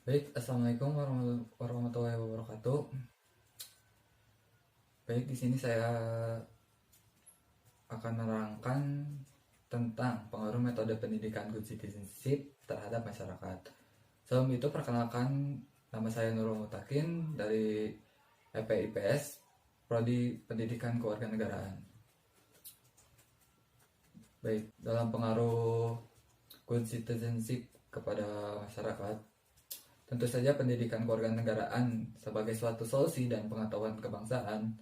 Baik, assalamualaikum warahmatullahi wabarakatuh. Baik, di sini saya akan menerangkan tentang pengaruh metode pendidikan good citizenship terhadap masyarakat. Sebelum itu, perkenalkan, nama saya Nurul Mutakin dari EPIPS, Prodi Pendidikan Kewarganegaraan. Baik, dalam pengaruh good citizenship kepada masyarakat, tentu saja pendidikan kewarganegaraan sebagai suatu solusi dan pengetahuan kebangsaan.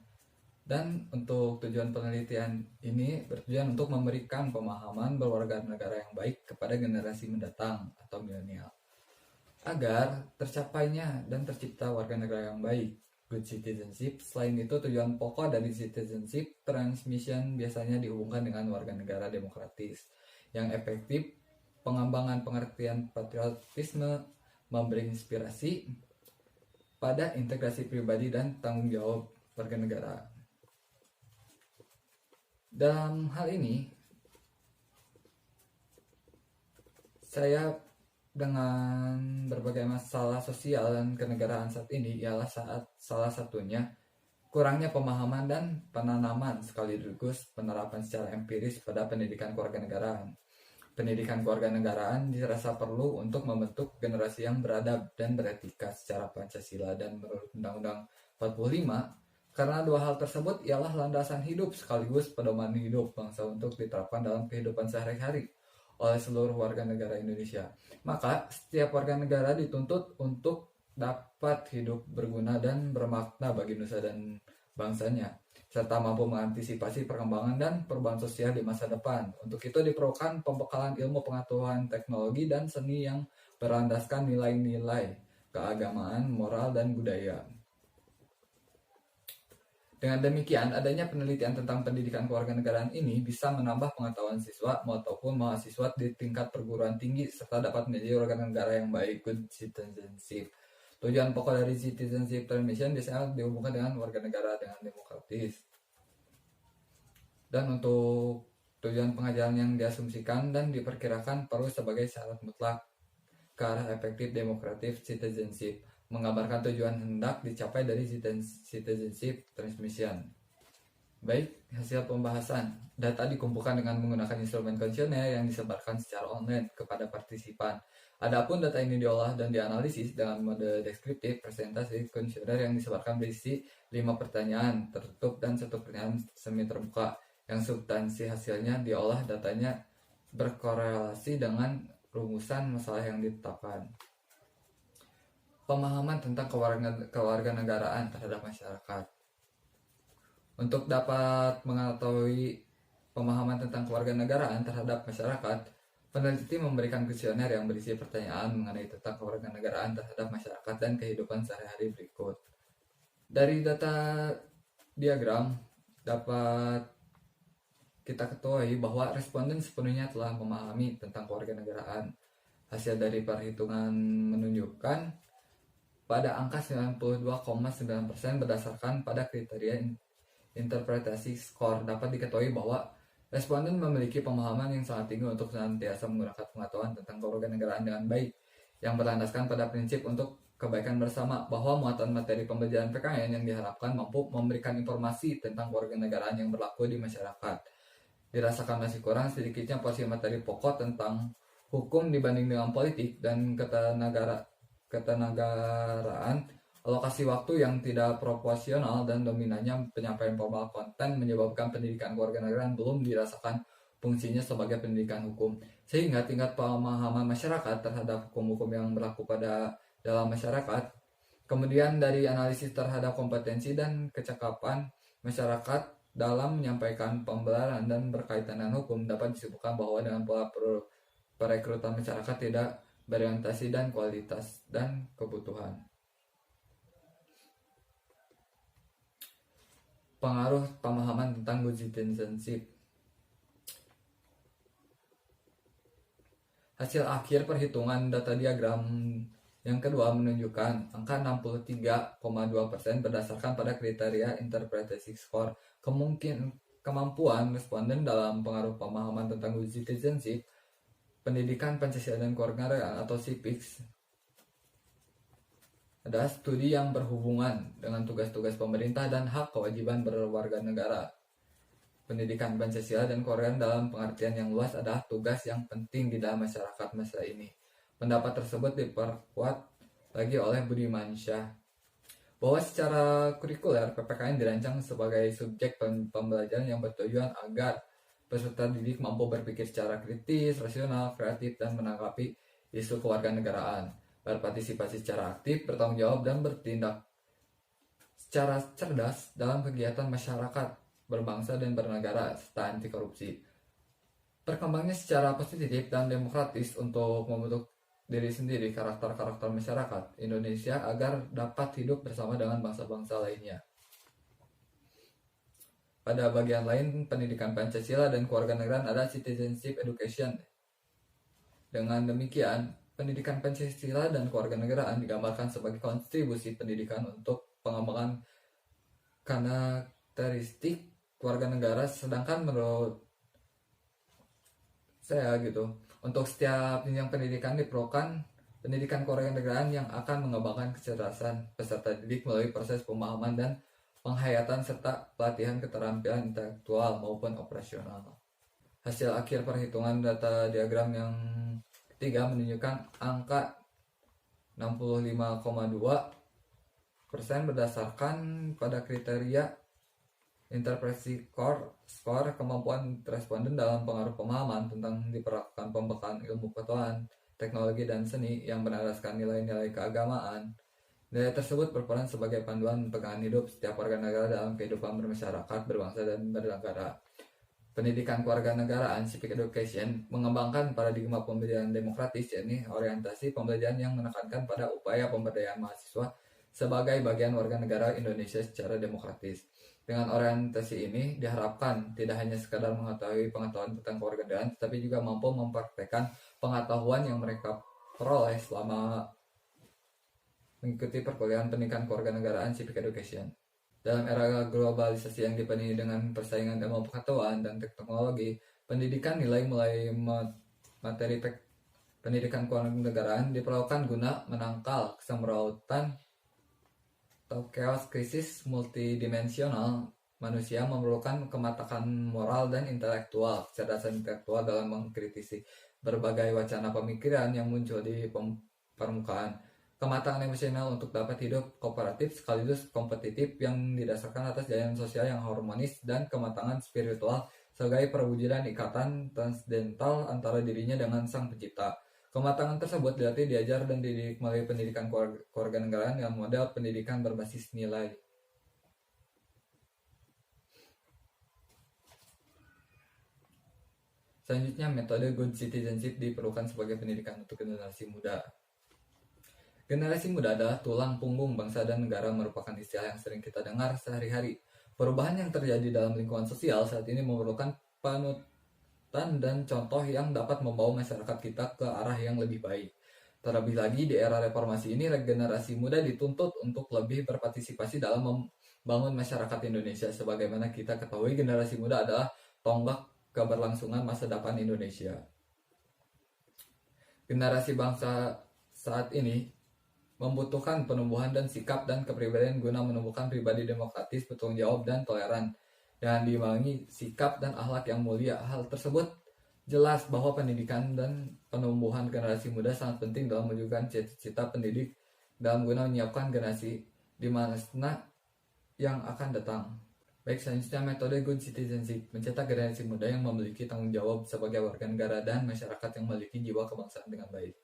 Dan untuk tujuan penelitian ini bertujuan untuk memberikan pemahaman berwarga negara yang baik kepada generasi mendatang atau milenial, agar tercapainya dan tercipta warga negara yang baik, good citizenship. Selain itu, tujuan pokok dari citizenship transmission biasanya dihubungkan dengan warga negara demokratis yang efektif, pengembangan pengertian patriotisme, memberi inspirasi pada integrasi pribadi dan tanggung jawab warga negara. Dalam hal ini, saya dengan berbagai masalah sosial dan kenegaraan saat ini ialah salah satunya kurangnya pemahaman dan penanaman sekaligus penerapan secara empiris pada pendidikan kewarganegaraan. Pendidikan kewarganegaraan dirasa perlu untuk membentuk generasi yang beradab dan beretika secara Pancasila dan menurut Undang-Undang 45, karena dua hal tersebut ialah landasan hidup sekaligus pedoman hidup bangsa untuk diterapkan dalam kehidupan sehari-hari oleh seluruh warga negara Indonesia. Maka setiap warga negara dituntut untuk dapat hidup berguna dan bermakna bagi nusa dan bangsanya, serta mampu mengantisipasi perkembangan dan perubahan sosial di masa depan. Untuk itu diperlukan pembekalan ilmu pengetahuan teknologi dan seni yang berlandaskan nilai-nilai keagamaan, moral, dan budaya. Dengan demikian, adanya penelitian tentang pendidikan kewarganegaraan ini bisa menambah pengetahuan siswa maupun mahasiswa di tingkat perguruan tinggi serta dapat menjadi warga negara yang baik, good citizenship. Tujuan pokok dari citizenship transmission biasanya dihubungkan dengan warga negara dengan demokratis. Dan untuk tujuan pengajaran yang diasumsikan dan diperkirakan perlu sebagai syarat mutlak ke arah efektif demokratif citizenship, menggambarkan tujuan hendak dicapai dari citizenship transmission. Baik, hasil pembahasan. Data dikumpulkan dengan menggunakan instrumen kuesioner yang disebarkan secara online kepada partisipan. Adapun data ini diolah dan dianalisis dengan mode deskriptif. Presentasi kuesioner yang disebarkan berisi 5 pertanyaan tertutup dan 1 pertanyaan semi terbuka. Yang substansi hasilnya diolah, datanya berkorelasi dengan rumusan masalah yang ditetapkan. Pemahaman tentang kewarganegaraan terhadap masyarakat. Untuk dapat mengetahui pemahaman tentang kewarganegaraan terhadap masyarakat, peneliti memberikan kuesioner yang berisi pertanyaan mengenai tentang kewarganegaraan terhadap masyarakat dan kehidupan sehari-hari berikut. Dari data diagram dapat kita ketahui bahwa responden sepenuhnya telah memahami tentang kewarganegaraan. Hasil dari perhitungan menunjukkan pada angka 92,9% berdasarkan pada kriteria interpretasi skor. Dapat diketahui bahwa responden memiliki pemahaman yang sangat tinggi untuk senantiasa menggunakan pengetahuan tentang kewarganegaraan dengan baik, yang berlandaskan pada prinsip untuk kebaikan bersama, bahwa muatan materi pembelajaran PKN yang diharapkan mampu memberikan informasi tentang kewarganegaraan yang berlaku di masyarakat. Dirasakan masih kurang sedikitnya porsi materi pokok tentang hukum dibanding dengan politik dan ketenagaraan. Alokasi waktu yang tidak proporsional dan dominannya penyampaian formal konten menyebabkan pendidikan kewarganegaraan belum dirasakan fungsinya sebagai pendidikan hukum, sehingga tingkat pemahaman masyarakat terhadap hukum-hukum yang berlaku pada dalam masyarakat. Kemudian dari analisis terhadap kompetensi dan kecakapan masyarakat dalam menyampaikan pembelajaran dan berkaitan dengan hukum, dapat disebutkan bahwa dengan pola perekrutan masyarakat tidak berorientasi dan kualitas dan kebutuhan. Pengaruh pemahaman tentang good citizenship. Hasil akhir perhitungan data diagram yang kedua menunjukkan angka 63,2% berdasarkan pada kriteria interpretasi skor. Kemampuan responden dalam pengaruh pemahaman tentang good citizenship, pendidikan Pancasila dan kewarganegaraan atau CIVIX adalah studi yang berhubungan dengan tugas-tugas pemerintah dan hak kewajiban berwarga negara. Pendidikan Pancasila dan Korean dalam pengertian yang luas adalah tugas yang penting di dalam masyarakat masa ini. Pendapat tersebut diperkuat lagi oleh Budimansyah bahwa secara kurikuler PPKN dirancang sebagai subjek pembelajaran yang bertujuan agar peserta didik mampu berpikir secara kritis, rasional, kreatif, dan menanggapi isu kewarganegaraan, berpartisipasi secara aktif, bertanggung jawab, dan bertindak secara cerdas dalam kegiatan masyarakat, berbangsa dan bernegara, serta anti korupsi. Perkembangannya secara positif dan demokratis untuk membentuk diri sendiri karakter-karakter masyarakat Indonesia agar dapat hidup bersama dengan bangsa-bangsa lainnya. Pada bagian lain, pendidikan Pancasila dan kewarganegaraan adalah citizenship education. Dengan demikian, pendidikan Pancasila dan kewarganegaraan digambarkan sebagai kontribusi pendidikan untuk pengembangan karakteristik kewarganegara, sedangkan menurut saya untuk setiap jenjang pendidikan diperlukan pendidikan kewarganegaraan yang akan mengembangkan kecerdasan peserta didik melalui proses pemahaman dan penghayatan serta pelatihan keterampilan intelektual maupun operasional. Hasil akhir perhitungan data diagram yang ketiga menunjukkan angka 65,2% berdasarkan pada kriteria interpretasi skor kemampuan responden dalam pengaruh pemahaman tentang diperlakukan pembekalan ilmu pengetahuan, teknologi, dan seni yang berasaskan nilai-nilai keagamaan. Nilai tersebut berperan sebagai panduan pegangan hidup setiap warga negara dalam kehidupan bermasyarakat, berbangsa, dan bernegara. Pendidikan kewarganegaraan civic education mengembangkan paradigma pembelajaran demokratis, yakni orientasi pembelajaran yang menekankan pada upaya pemberdayaan mahasiswa sebagai bagian warga negara Indonesia secara demokratis. Dengan orientasi ini diharapkan tidak hanya sekadar mengetahui pengetahuan tentang kewarganegaraan, tetapi juga mampu mempraktekkan pengetahuan yang mereka peroleh selama mengikuti perkuliahan pendidikan kewarganegaraan civic education. Dalam era globalisasi yang dipenuhi dengan persaingan ilmu pengetahuan dan teknologi, pendidikan nilai mulai materi pendidikan kewarganegaraan diperlukan guna menangkal kesemrautan atau chaos krisis multidimensional. Manusia memerlukan kematangan moral dan intelektual, kecerdasan intelektual dalam mengkritisi berbagai wacana pemikiran yang muncul di permukaan. Kematangan emosional untuk dapat hidup kooperatif sekaligus kompetitif yang didasarkan atas jalan sosial yang harmonis, dan kematangan spiritual sebagai perwujudan ikatan transdental antara dirinya dengan Sang Pencipta. Kematangan tersebut dilatih, diajar, dan dididik melalui pendidikan kewarganegaraan yang model pendidikan berbasis nilai. Selanjutnya, metode good citizenship diperlukan sebagai pendidikan untuk generasi muda. Generasi muda adalah tulang punggung bangsa dan negara, merupakan istilah yang sering kita dengar sehari-hari. Perubahan yang terjadi dalam lingkungan sosial saat ini memerlukan panutan dan contoh yang dapat membawa masyarakat kita ke arah yang lebih baik. Terlebih lagi di era reformasi ini, generasi muda dituntut untuk lebih berpartisipasi dalam membangun masyarakat Indonesia. Sebagaimana kita ketahui, generasi muda adalah tonggak keberlangsungan masa depan Indonesia. Generasi bangsa saat ini membutuhkan penumbuhan dan sikap dan kepribadian guna menumbuhkan pribadi demokratis, bertanggung jawab, dan toleran, dan diimbangi sikap dan akhlak yang mulia. Hal tersebut jelas bahwa pendidikan dan penumbuhan generasi muda sangat penting dalam mewujudkan cita-cita pendidik dalam guna menyiapkan generasi di mana yang akan datang. Baik, selanjutnya metode good citizenship mencetak generasi muda yang memiliki tanggung jawab sebagai warga negara dan masyarakat yang memiliki jiwa kebangsaan dengan baik.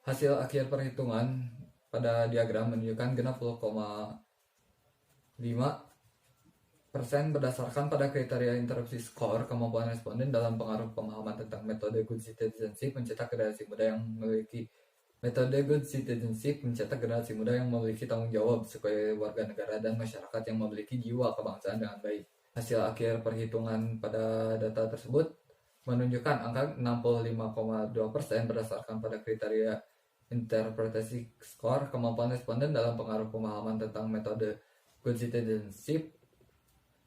Hasil akhir perhitungan pada diagram menunjukkan 60,5% berdasarkan pada kriteria interupsi skor kemampuan responden dalam pengaruh pemahaman tentang metode good citizenship mencetak generasi muda yang memiliki tanggung jawab sebagai warga negara dan masyarakat yang memiliki jiwa kebangsaan dengan baik. Hasil akhir perhitungan pada data tersebut menunjukkan angka 65,2% berdasarkan pada kriteria interpretasi skor kemampuan responden dalam pengaruh pemahaman tentang metode good citizenship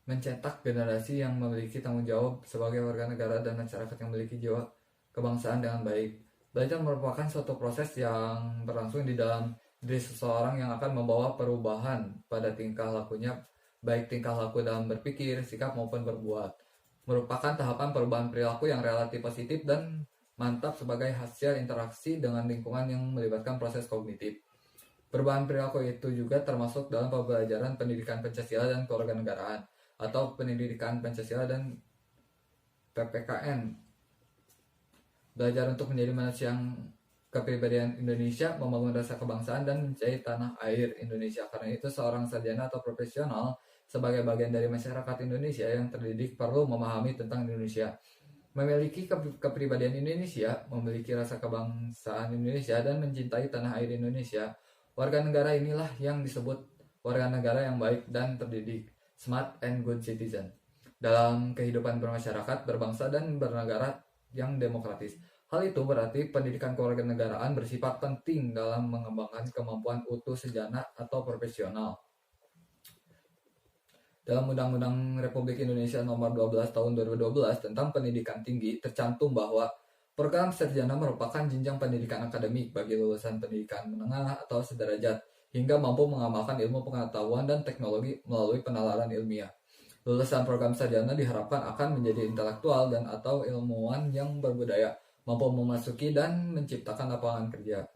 mencetak generasi yang memiliki tanggung jawab sebagai warga negara dan masyarakat yang memiliki jiwa kebangsaan dengan baik. Belajar merupakan suatu proses yang berlangsung di dalam diri seseorang yang akan membawa perubahan pada tingkah lakunya, baik tingkah laku dalam berpikir, sikap maupun berbuat. Merupakan tahapan perubahan perilaku yang relatif positif dan mantap sebagai hasil interaksi dengan lingkungan yang melibatkan proses kognitif. Perubahan perilaku itu juga termasuk dalam pembelajaran pendidikan Pancasila dan kewarganegaraan atau pendidikan Pancasila dan PPKN. Belajar untuk menjadi manusia yang kepribadian Indonesia, membangun rasa kebangsaan dan mencintai tanah air Indonesia. Karena itu seorang sarjana atau profesional sebagai bagian dari masyarakat Indonesia yang terdidik perlu memahami tentang Indonesia. Memiliki kepribadian Indonesia, memiliki rasa kebangsaan Indonesia dan mencintai tanah air Indonesia. Warga negara inilah yang disebut warga negara yang baik dan terdidik, smart and good citizen. Dalam kehidupan bermasyarakat, berbangsa dan bernegara yang demokratis. Hal itu berarti pendidikan kewarganegaraan bersifat penting dalam mengembangkan kemampuan utuh sejana atau profesional. Dalam Undang-Undang Republik Indonesia Nomor 12 Tahun 2012 tentang Pendidikan Tinggi tercantum bahwa program sarjana merupakan jenjang pendidikan akademik bagi lulusan pendidikan menengah atau sederajat hingga mampu mengamalkan ilmu pengetahuan dan teknologi melalui penalaran ilmiah. Lulusan program sarjana diharapkan akan menjadi intelektual dan atau ilmuwan yang berbudaya, mampu memasuki dan menciptakan lapangan kerja.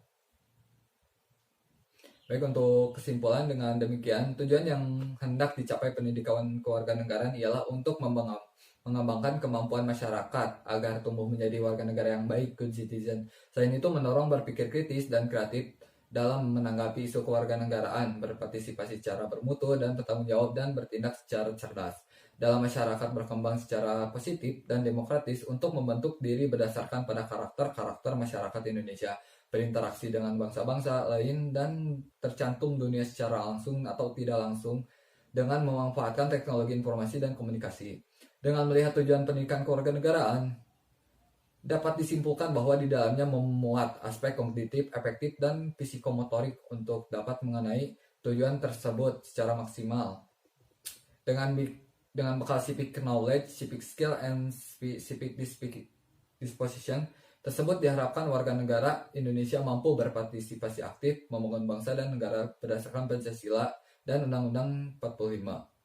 Baik, untuk kesimpulan dengan demikian, tujuan yang hendak dicapai pendidikan kewarganegaraan ialah untuk mengembangkan kemampuan masyarakat agar tumbuh menjadi warga negara yang baik, good citizen. Selain itu, mendorong berpikir kritis dan kreatif dalam menanggapi isu kewarganegaraan, berpartisipasi secara bermutu dan bertanggung jawab dan bertindak secara cerdas. Dalam masyarakat berkembang secara positif dan demokratis untuk membentuk diri berdasarkan pada karakter-karakter masyarakat Indonesia, berinteraksi dengan bangsa-bangsa lain dan tercantum dunia secara langsung atau tidak langsung dengan memanfaatkan teknologi informasi dan komunikasi. Dengan melihat tujuan pendidikan kewarganegaraan, dapat disimpulkan bahwa di dalamnya memuat aspek kognitif, efektif, dan psikomotorik untuk dapat mengenai tujuan tersebut secara maksimal. Dengan bekal civic knowledge, civic skill, and civic disposition tersebut diharapkan warga negara Indonesia mampu berpartisipasi aktif membangun bangsa dan negara berdasarkan Pancasila dan Undang-Undang 45.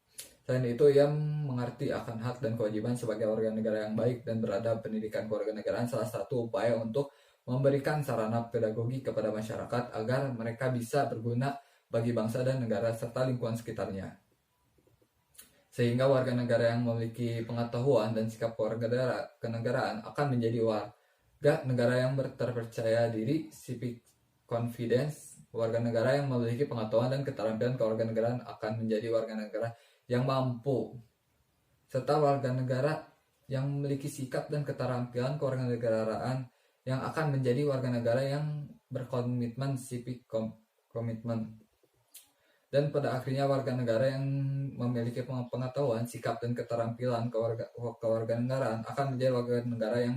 Selain itu, ia mengerti akan hak dan kewajiban sebagai warga negara yang baik dan beradab. Pendidikan kewarganegaraan salah satu upaya untuk memberikan sarana pedagogi kepada masyarakat agar mereka bisa berguna bagi bangsa dan negara serta lingkungan sekitarnya. Sehingga warga negara yang memiliki pengetahuan dan sikap kewarganegaraan akan menjadi warga negara yang terpercaya diri, civic confidence. Warga negara yang memiliki pengetahuan dan keterampilan kewarganegaraan akan menjadi warga negara yang mampu, serta warga negara yang memiliki sikap dan keterampilan kewarganegaraan yang akan menjadi warga negara yang berkomitmen, civic commitment. Dan pada akhirnya warga negara yang memiliki pengetahuan, sikap dan keterampilan kewarganegaraan akan menjadi warga negara yang